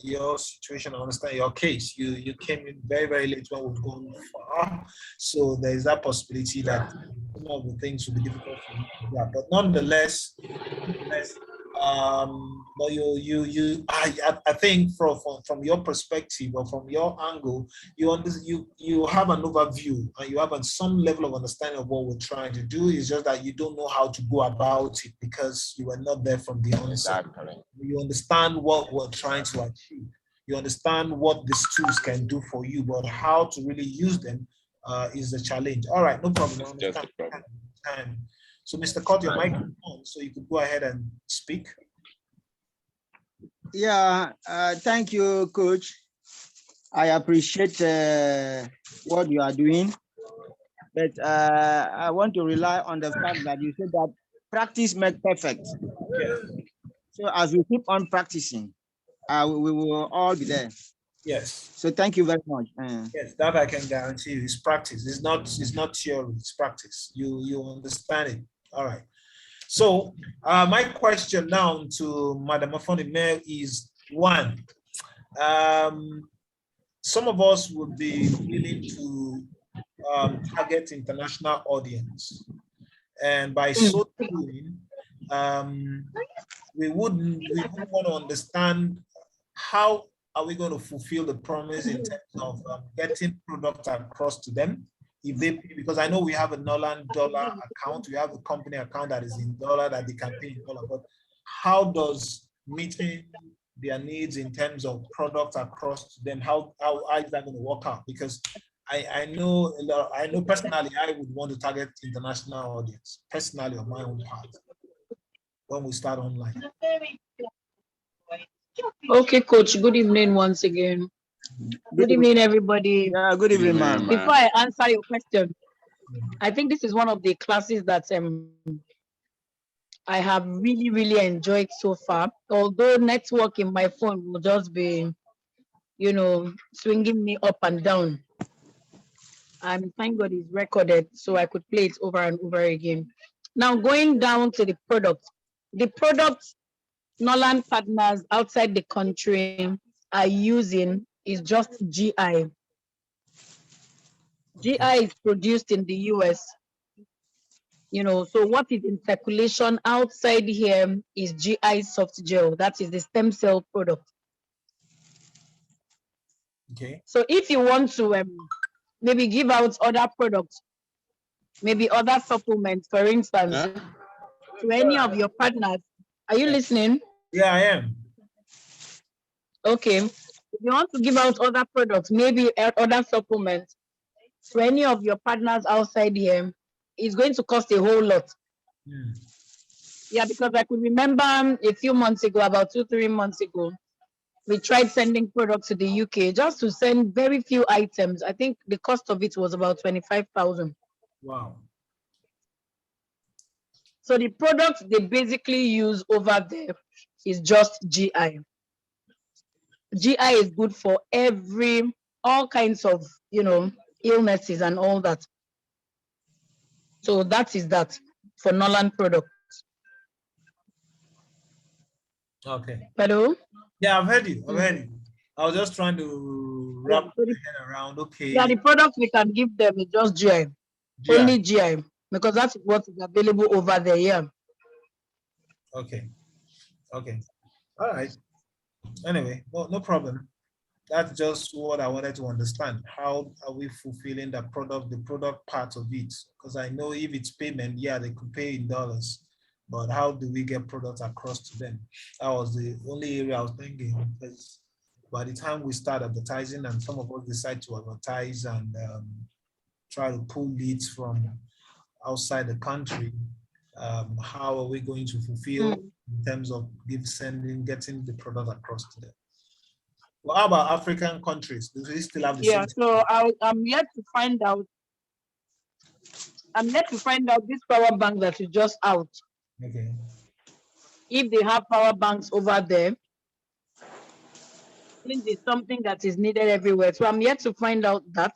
your situation. I understand your case. You came in very, very late when we've gone far. So there is that possibility that some of the things will be difficult for you. Yeah, but nonetheless, but I think from your perspective or from your angle, you have an overview and you have some level of understanding of what we're trying to do. It's just that you don't know how to go about it because you were not there from the onset. You understand what we're trying to achieve. You understand what these tools can do for you, but how to really use them is the challenge. All right, no problem. I understand. So, Mr. Cott, your mic is on, so you could go ahead and speak. Yeah, thank you, Coach. I appreciate what you are doing, but I want to rely on the fact that you said that practice makes perfect. Yes. So as we keep on practicing, we will all be there. Yes. So thank you very much. Yes, that I can guarantee you is practice. It's not theory, it's practice. You understand it. All right. So my question now to Madam Afonime is one. Some of us would be willing to target international audience, and by so doing, we would want to understand how are we going to fulfill the promise in terms of getting products across to them. If they pay, because I know we have a dollar account, we have a company account that is in dollar that they can pay in dollar, but how does meeting their needs in terms of products across to them, how is that going to work out? Because I know a lot. I know personally, I would want to target international audience, personally on my own part, when we start online. Okay, coach. Good evening once again. Good evening, everybody. Yeah, good evening, ma'am. Before I answer your question, I think this is one of the classes that I have really enjoyed so far. Although network in my phone will just be, swinging me up and down. And thank God it's recorded, so I could play it over and over again. Now, going down to the product Nolan partners outside the country are using is just GI. GI is produced in the US. So what is in circulation outside here is GI soft gel. That is the stem cell product. Okay. So if you want to maybe give out other products, maybe other supplements, for instance, to any of your partners, are you listening? Yeah, I am. Okay. If you want to give out other products, maybe other supplements to any of your partners outside here, it's going to cost a whole lot. Yeah, because I could remember a few months ago, about 2-3 months ago, we tried sending products to the UK just to send very few items. I think the cost of it was about 25,000. Wow. So the products they basically use over there is just GI. GI is good for all kinds of, illnesses and all that. So that is that for Nolan products. Okay. Hello? Yeah, I've heard you. I was just trying to wrap my head around. Okay. Yeah, the products we can give them is just GI. Only GI, because that's what is available over there. Yeah. Okay. Okay. All right. Anyway, well, no problem. That's just what I wanted to understand. How are we fulfilling the product part of it? Because I know if it's payment, yeah, they could pay in dollars, but how do we get products across to them? That was the only area I was thinking, because by the time we start advertising and some of us decide to advertise and try to pull leads from outside the country, how are we going to fulfill in terms of getting the product across to them? Well, how about African countries? Do they still have the same? Yeah, so I'm yet to find out. I'm yet to find out this power bank that is just out. Okay. If they have power banks over there, since it's something that is needed everywhere. So I'm yet to find out that.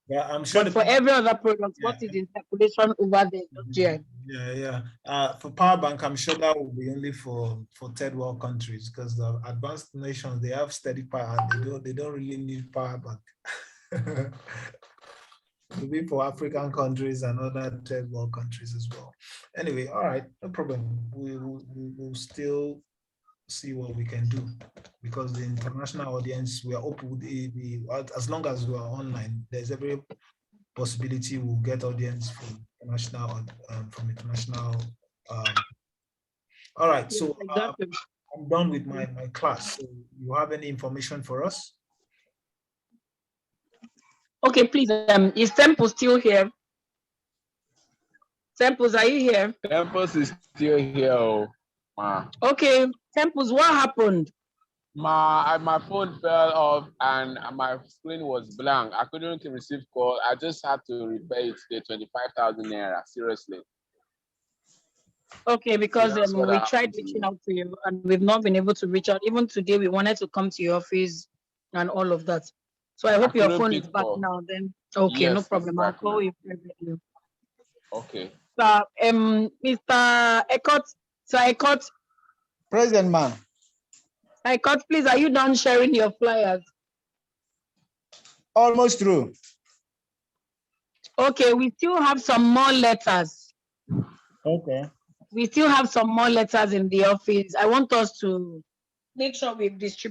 Yeah, I'm sure. But for every other product, what is in circulation over there? GI. Yeah. For power bank, I'm sure that will be only for third world countries, because the advanced nations, they have steady power. They don't really need power bank. To be for African countries and other third world countries as well. Anyway, all right, no problem. We'll still see what we can do, because the international audience, we are open. As long as we are online, there's every possibility we'll get audience from international. All right, so I'm done with my class. So you have any information for us? Okay, please. Is Temple still here? Temples, are you here? Temples is still here. Oh, ma. Okay, Temples, what happened? My phone fell off and my screen was blank. I couldn't receive call. I just had to repay it, the 25,000 naira. Seriously. Okay, because we tried reaching out to you and we've not been able to reach out. Even today, we wanted to come to your office and all of that. So I hope your phone is back now. Then okay, yes, no problem. I'll call you privately. Okay. So, Mr. Eckhart, Sir Eckhart. President, ma'am. Eckhart, please, are you done sharing your flyers? Almost through. Okay, we still have some more letters. Okay. We still have some more letters in the office. I want us to make sure we've distributed